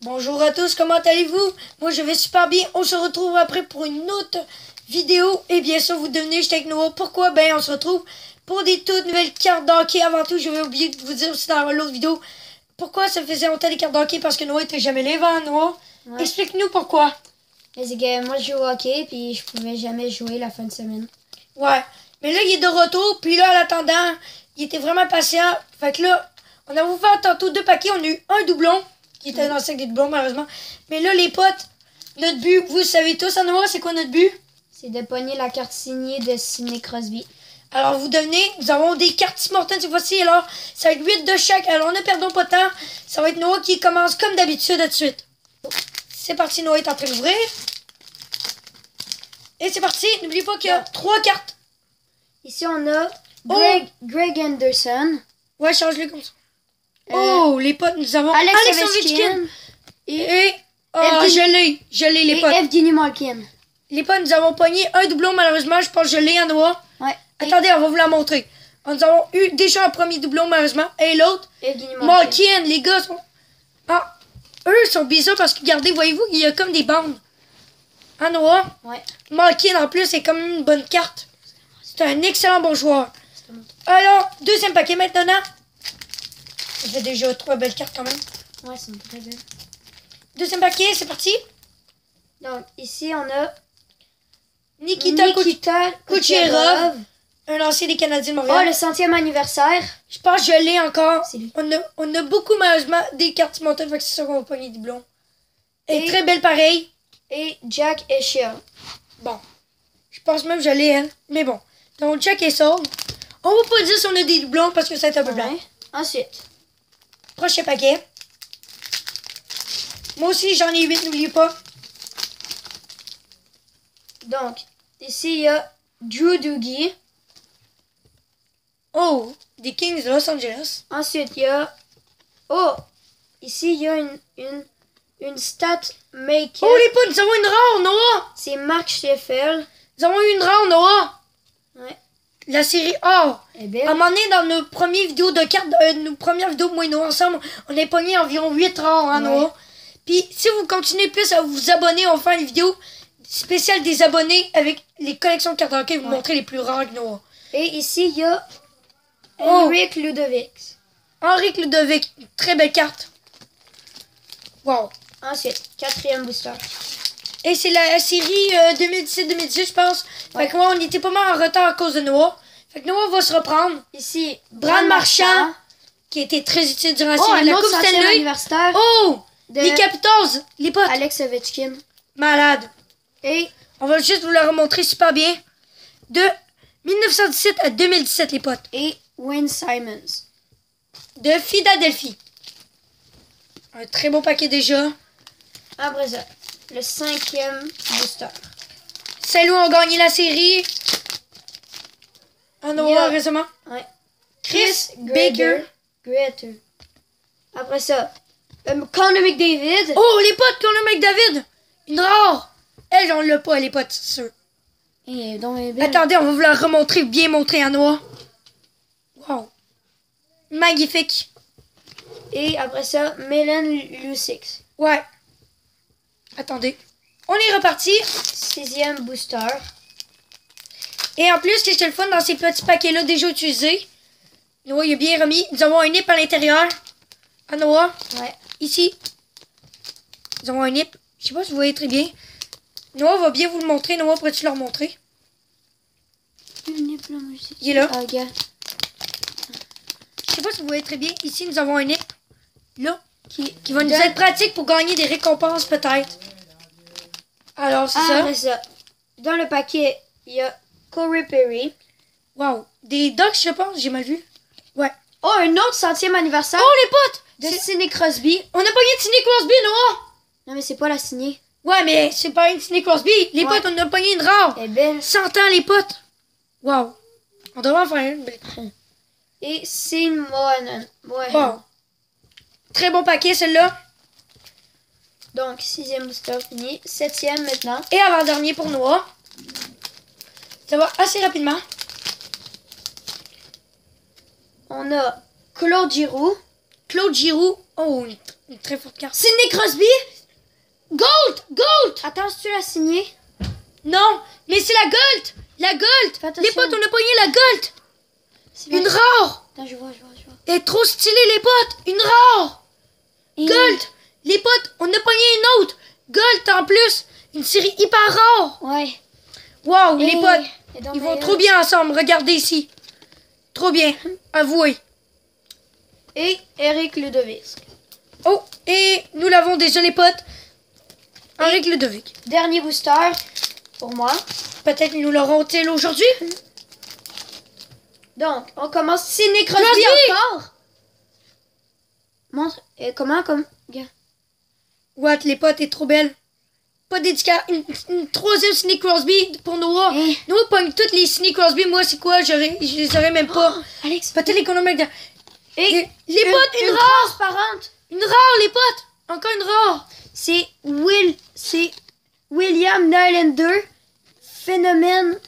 Bonjour à tous, comment allez-vous? Moi je vais super bien, on se retrouve après pour une autre vidéo. Et bien sûr vous devenez, j'étais avec Noah. Pourquoi? Ben on se retrouve pour des toutes nouvelles cartes d'hockey. Avant tout, je vais oublier de vous dire aussi dans l'autre vidéo pourquoi ça faisait longtemps les cartes d'hockey, parce que Noah était jamais là avant. Noah, Ouais. explique-nous pourquoi. Mais c'est que moi, je joue au hockey, puis je pouvais jamais jouer la fin de semaine. Ouais, mais là il est de retour, puis là en attendant, il était vraiment patient. Fait que là, on a ouvert tantôt 2 paquets, on a eu un doublon qui était dans le sac des doublons malheureusement. Mais là les potes, notre but, vous le savez tous en Noah, c'est quoi notre but? C'est de pogner la carte signée de Sidney Crosby. Alors vous devenez, nous avons des cartes Tim Hortons cette fois-ci, alors ça va être 8 de chaque, alors ne perdons pas de temps. Ça va être Noah qui commence comme d'habitude tout de suite. C'est parti, Noah est en train d'ouvrir. Et c'est parti, n'oubliez pas qu'il y a 3 cartes. Ici, on a Oh! Greg Anderson. Ouais, change-les comme ça. Oh, les potes, nous avons Alex Alex Ovechkin. Et oh, Evgeny- je l'ai les Et potes. Evgeny Malkin. Les potes, nous avons pogné un doublon malheureusement, je pense que je l'ai en Noah. Ouais. Attendez, on va vous la montrer. Nous avons eu déjà un premier doublon malheureusement. Et l'autre, Evgeny Malkin. Malkin, les gars sont... Ah, eux sont bizarres parce que, regardez, voyez-vous, il y a comme des bandes. Hein, Noah? Ouais. Malkin, en plus, c'est comme une bonne carte. C'est un excellent bon joueur. Alors, deuxième paquet maintenant. J'ai déjà 3 belles cartes quand même. Ouais, c'est une très belle. Deuxième paquet, c'est parti. Donc, ici, on a Nikita Nikita Kucherov, un lancé des Canadiens de Oh, Montréal. le 100e anniversaire. Je pense que je l'ai encore. C'est lui. On a beaucoup, malheureusement, des cartes montées, fait que c'est sûr qu'on va pogner du blond. Et Et- très belle pareil. Et Jack Eichel. Bon, je pense même que je l'ai, elle. Mais bon, donc Jack est sold. On va pas dire si on a des doublons parce que c'est un peu blanc. Ouais. Ensuite, Prochain paquet. Moi aussi, j'en ai 8, n'oubliez pas. donc, ici, il y a Drew Dougie. Oh, des Kings de Los Angeles. Ensuite, il y a... Oh! Ici, il y a une stat maker. Oh, les potes, nous avons une rare, Noah. C'est Mark Sheffield. Nous avons eu une rare, Noah. Ouais. La série or. Eh À un bien, moment donné, dans nos premières vidéos de cartes, nos premières vidéos, moi et Noah ensemble, on a pogné environ 8 rares, hein, Ouais. Noah. Puis, si vous continuez plus à vous abonner, on va faire une vidéo spéciale des abonnés avec les collections de cartes hockey, vous Ouais. montrer les plus rares que Noah. et ici, il y a Oh. Henrik Ludovic. Henrik Ludovic, une très belle carte. Wow. Ensuite, 4e booster. Et c'est la série 2017-2018, je pense. Ouais. Fait que moi, on était pas mal en retard à cause de Noah. Fait que Noah va se reprendre. Ici, Brad Marchand, qui a été très utile durant la Oh, série de un la autre Coupe 100e Stanley. anniversaire Oh! de Les Capitals, les potes. Alex Ovechkin. Malade. Et On va juste vous la remontrer super bien. De 1917 à 2017, les potes. Wayne Simons. De Philadelphie. Un très beau paquet déjà. Après ça, le 5e booster. Saint-Louis ont gagné la série. En Noah Yeah. récemment. Ouais. Chris Baker. Greater. Après ça, Connor McDavid. Oh, les potes, Connor McDavid. Une rare. Elle, on l'a pas, les potes, c'est sûr. Et donc, eh bien, Attendez, on va vous la remontrer, bien montrer à Noah. Wow. Magnifique. Et après ça, Milan Lucic. Ouais. Attendez. On est reparti. 6e booster. Et en plus, qu'est-ce que le fun dans ces petits paquets-là déjà utilisés? Noah, il est bien remis. Nous avons un nip à l'intérieur. À Noah. Ouais. Ici. Nous avons un nip. Je sais pas si vous voyez très bien. Noah va bien vous le montrer. Noah, pourrais-tu le remontrer? Il est là. Ah, gars. Je sais pas si vous voyez très bien. Ici, nous avons un nip. Là. Qui va nous Donne- être pratique pour gagner des récompenses, peut-être. Alors, c'est ça. Après ça, dans le paquet, il y a Corey Perry. Wow. Des Ducks, je pense. J'ai mal vu. Ouais. Oh, un autre 100e anniversaire Oh, les potes! de C'est- Sidney Crosby. On a pogné Sidney Crosby, Noah! Non, mais c'est pas la signée. Ouais, mais c'est pas une Sidney Crosby. Les Ouais. potes, on a pogné une rare. Elle est belle. 100 ans, les potes. Wow. On devrait en faire une. Et Sean Mohanan. Wow. Très bon paquet, celui-là. Donc, 6e booster fini. 7e maintenant. Et avant-dernier pour Noah. Ça va assez rapidement. On a Claude Giroux. Claude Giroux. Oh, Une très forte carte. Sidney Crosby. Gold! Gold! Attends, si tu l'as signé. Non, mais c'est la gold! La gold! Fais attention. Les potes, on a pogné la gold! C'est Une vrai. rare! Attends, je vois. Elle est trop stylée, les potes! Une rare! Et- Gold! Les potes, on a pogné une autre! Gold en plus! Une série hyper rare! Ouais. Wow, les Et- potes! et donc, Ils vont mais, trop bien ensemble, regardez ici! Trop bien, avouez! Et Eric Ludovic. Oh, et nous l'avons déjà, les potes! Avec Ludovic. Dernier booster pour moi. Peut-être nous l'aurons-ils aujourd'hui? Donc, on commence Sidney Crosby Crosby! encore. Montre. Et comment comme. Gars. What, les potes, est trop belle! Pas dédicace. Une troisième Sidney Crosby pour Noah. Hey. Noah pogne toutes les Sidney Crosby. Moi, c'est quoi? Je les aurais même pas. Oh, Alex. Peut-être l'économique. Et Les potes, une rare! transparente. Une rare, les potes! Encore une rare! C'est William Nylander. Phénomène.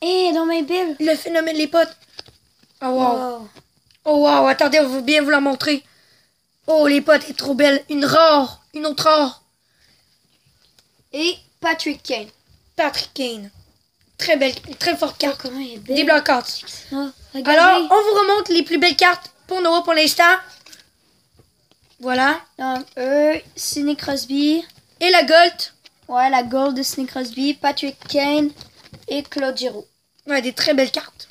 Et dans mes billes. Le phénomène, les potes. Oh, wow. Wow. Oh, wow. Attendez, on va bien vous la montrer. Oh, les potes, elle est trop belle. Une rare. Une autre rare. Et Patrick Kane. Patrick Kane. Très belle, très forte Oh, carte. comment elle est belle. Des blancs cartes. Oh, regardez. Alors, on vous remonte les plus belles cartes pour Noah pour l'instant. Voilà. Donc, Sidney Crosby. Et la gold. Ouais, la gold de Sidney Crosby. Patrick Kane. Et Claude Giroux. Ouais, des très belles cartes.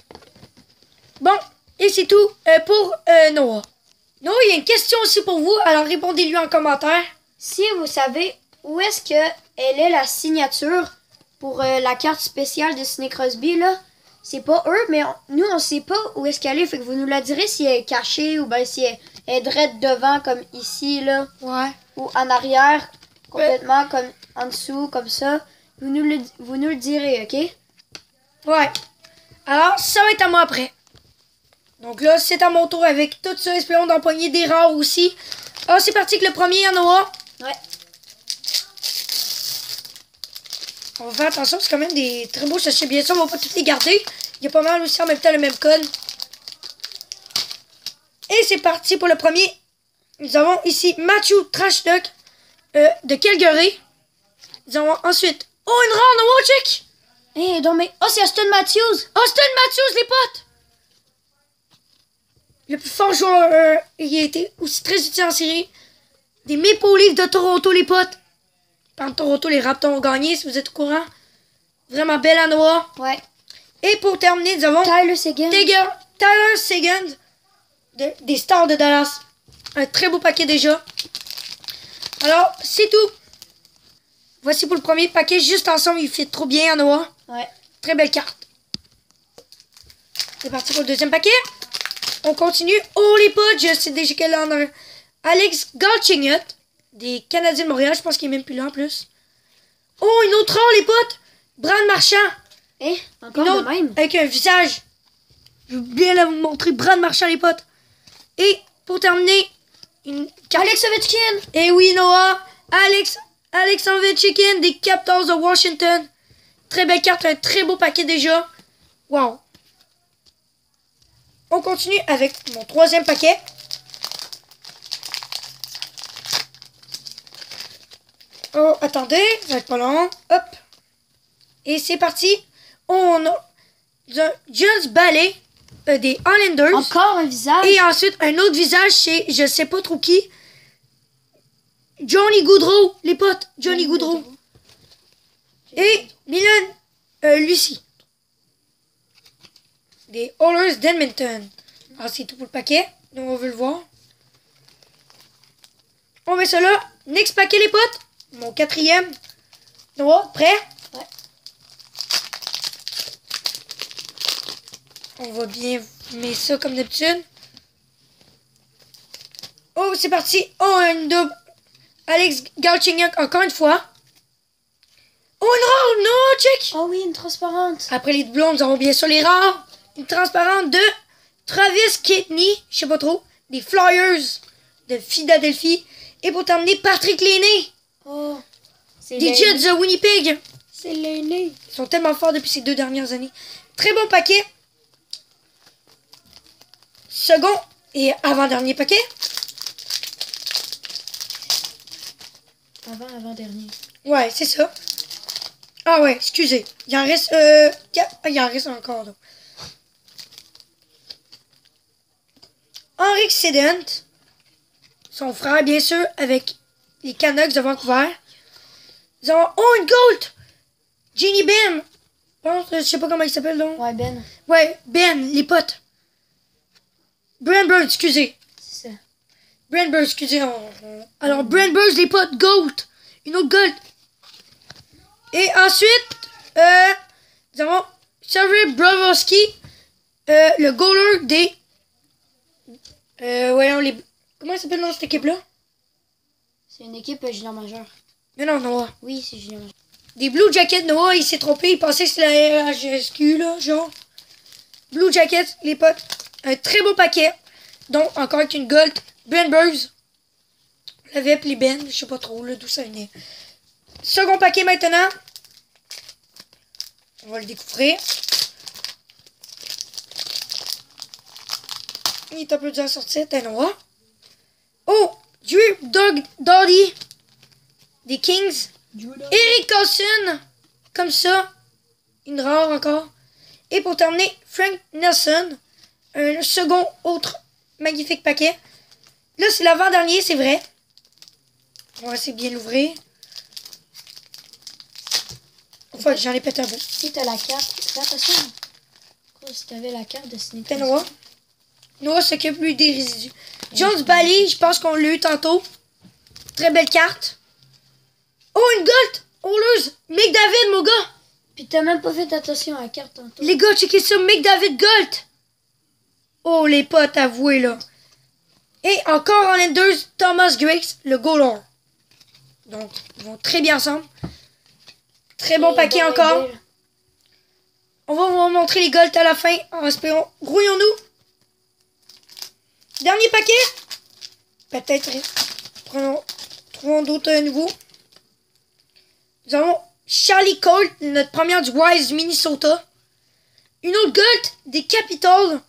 Bon, et c'est tout pour Noah. Noah, il y a une question aussi pour vous, alors répondez-lui en commentaire. Si vous savez où est-ce que elle est la signature pour la carte spéciale de Sidney Crosby, là, c'est pas eux, mais nous, on sait pas où est-ce qu'elle est. Fait que vous nous la direz si elle est cachée ou bien si elle est drette devant, comme ici, là, Ouais. ou en arrière, complètement, comme en dessous, comme ça. Vous nous le direz, OK? Ouais. Alors, ça va être à moi après. Donc là, c'est à mon tour avec tout ça. Espérons d'empoigner des rares aussi. Alors, c'est parti avec le premier, à Noah. Ouais. On va faire attention, c'est quand même des très beaux sachets. Bien sûr, on va pas tous les garder. Il y a pas mal aussi en même temps le même code. Et c'est parti pour le premier. Nous avons ici Matthew Trashduck de Calgary. Nous avons ensuite... Oh, une rare, Noah, check! Eh, donc, mais... Oh, c'est Austin Matthews! Austin Matthews, les potes! Le plus fort joueur, il a été aussi très utile en série. Des Maple Leafs de Toronto, les potes. Par Toronto, les Raptors ont gagné, si vous êtes au courant. Vraiment belle à Noah. Ouais. Et pour terminer, nous avons Tyler Seguin. Tyler Seguin des Stars de Dallas. Un très beau paquet déjà. Alors, c'est tout. Voici pour le premier paquet. Juste ensemble, il fait trop bien à Noah. Ouais. Très belle carte. C'est parti pour le deuxième paquet. On continue. Oh les potes, je sais déjà quel en a. Alex Galchenyuk des Canadiens de Montréal. Je pense qu'il est même plus là en plus. Oh, une autre rare les potes. Brad Marchand. Eh, encore Une de autre même. avec un visage. Je veux bien la vous montrer. Brad Marchand les potes. Et pour terminer, une carte. Alex Ovechkin. Et oui Noah. Alex Ovechkin des Capitals de Washington. Très belle carte, un très beau paquet déjà. Wow. On continue avec mon troisième paquet. Oh, attendez, ça va être pas long. Hop. Et c'est parti. On a un Jules Ballet des Islanders. Encore un visage. Et ensuite, un autre visage, c'est je sais pas trop qui. Johnny Gaudreau, les potes. Johnny Gaudreau. Et Milan Lucie. Des Oilers d'Edmonton. Alors, c'est tout pour le paquet. Nous, on veut le voir. On met ça là. Next paquet, les potes. Mon quatrième. Noah, prêt? Ouais. On va bien mettre ça comme d'habitude. Oh, c'est parti. Oh, une double. Alex Galchenyuk, encore une fois. Oh, une rare. Non, check. Oh oui, une transparente. Après les doublons, nous avons bien sûr les rares. Une transparente de Travis Kidney, je sais pas trop, des Flyers de Philadelphie. Et pour terminer, Patrick Laine, Oh. C'est des Jets de Winnipeg. C'est l'aîné. Ils sont tellement forts depuis ces 2 dernières années. Très bon paquet. Second Et avant-dernier paquet. Avant-dernier. Ouais, c'est ça. Ah ouais, excusez. Il en reste... il en reste encore, là. Henrik Sedent. Son frère, bien sûr, avec les Canucks de Vancouver. Ils ont... Oh, une gold! Jenny Ben. Je sais pas comment il s'appelle, donc. Ouais, Ben. Ouais, Ben, les potes. Brand Bird, excusez. C'est ça. Brand Bird, excusez. Alors, Brand Bird, les potes, gold. Une autre gold. Et ensuite, nous avons Sergei Bobrovsky, le goaler des... voyons, les... Comment il s'appelle dans cette équipe-là? C'est une équipe junior majeur. Mais non, Noah. Oui, c'est junior majeur. Des Blue Jackets, Noah, il s'est trompé. Il pensait que c'était la RHSQ, là, genre. Blue Jackets, les potes. Un très beau paquet. Donc, encore avec une gold. Ben Burrs. On l'avait appelé Ben. Je sais pas trop, là, d'où ça venait. Second paquet maintenant. On va le découvrir. Il est un peu dur à sortir. T'es Noah. Oh! Drew Doughty. Des Kings. Eric Carlson. Comme ça. Une rare encore. Et pour terminer, Frank Nelson. Un second autre magnifique paquet. Là, c'est l'avant-dernier, c'est vrai. On va essayer de bien l'ouvrir. Enfin, j'en ai pété un bout. Si t'as la carte, fais attention. Si t'avais la carte de Ciné. T'es Noah. Noah s'occupe lui des résidus. Jones Bailey, je pense qu'on l'a eu tantôt. Très belle carte. Oh, une gold! Hurleuse! McDavid, mon gars! Puis t'as même pas fait attention à la carte tantôt. Les gars, checkez ça, McDavid Gold! Oh, les potes, avouez, là. Et encore en Enders, Thomas Grace, le goaler. Donc, ils vont très bien ensemble. Très bon paquet encore. On va vous montrer les golds à la fin, en espérant. Grouillons-nous. Dernier paquet. Peut-être. Trouvons d'autres nouveaux. Nous avons Charlie Cole, notre première du Wise Minnesota. Une autre gold des Capitals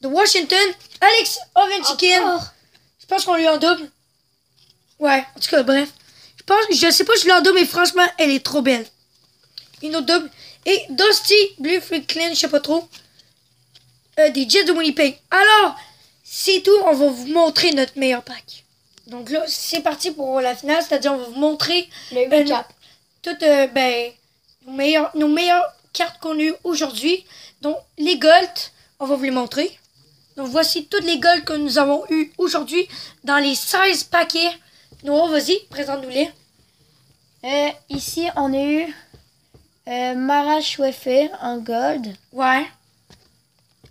de Washington. Alex Ovechkin. Je pense qu'on lui en double. Ouais, en tout cas, bref. Je sais pas si je lui en double, mais franchement, elle est trop belle. Une autre double. Et Dusty Blue Franklin, je sais pas trop. Des Jets de Winnipeg. Alors, c'est tout. On va vous montrer notre meilleur pack. Donc là, c'est parti pour la finale. C'est-à-dire, on va vous montrer le recap. Toutes nos meilleures cartes qu'on a eues aujourd'hui. Donc, les golds, on va vous les montrer. Donc, voici toutes les golds que nous avons eues aujourd'hui dans les 16 paquets. Noah, vas-y, présente-nous-les. Ici, on a eu Mara Schweffer en gold. Ouais.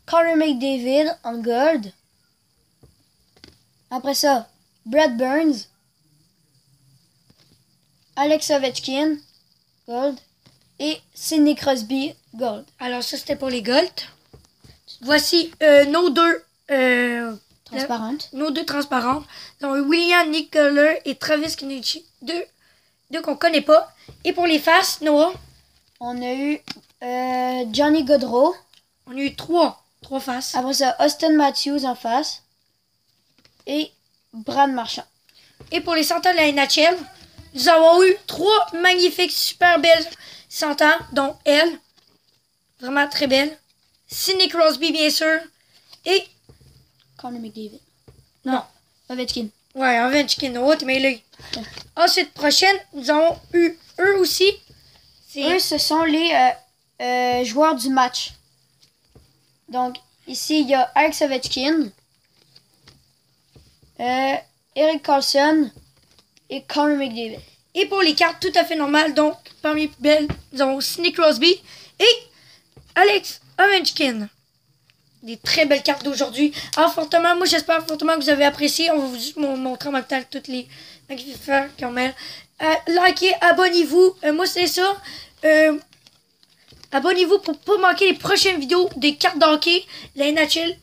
Connor McDavid en gold. Après ça, Brad Burns. Alex Ovechkin, gold. Et Sidney Crosby, gold. Alors, ça, c'était pour les golds. Voici nos deux... Transparentes. Nos deux transparentes. Donc, William Nicoller et Travis Knichi. Deux qu'on connaît pas. Et pour les faces, Noah? On a eu Johnny Gaudreau. On a eu trois faces. Après ça, Austin Matthews en face. Et Brad Marchand. Et pour les centaines de la NHL, nous avons eu 3 magnifiques, super belles centaines, dont elle. Vraiment très belle. Sidney Crosby, bien sûr. Et... Connor McDavid. Non. Ovechkin. Ouais, Ovechkin. Oh, t'es mêlé. Ensuite, prochaine, nous avons eu eux aussi. Eux, ce sont les joueurs du match. Donc, ici, il y a Alex Ovechkin, Eric Carlson et Connor McDavid. Et pour les cartes tout à fait normales, donc, parmi les plus belles, nous avons Sidney Crosby et Alex Ovechkin. Des très belles cartes d'aujourd'hui. Alors, fortement, moi, j'espère fortement que vous avez apprécié. On va vous montrer en même temps toutes les magnifiques fleurs qu'on met. Likez, abonnez-vous. Moi, c'est ça. Abonnez-vous pour ne pas manquer les prochaines vidéos des cartes d'hockey, la NHL.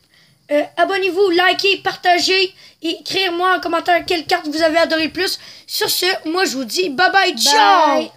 Abonnez-vous, likez, partagez et écrivez-moi en commentaire quelle carte vous avez adoré le plus. Sur ce, moi, je vous dis bye bye, ciao! Bye.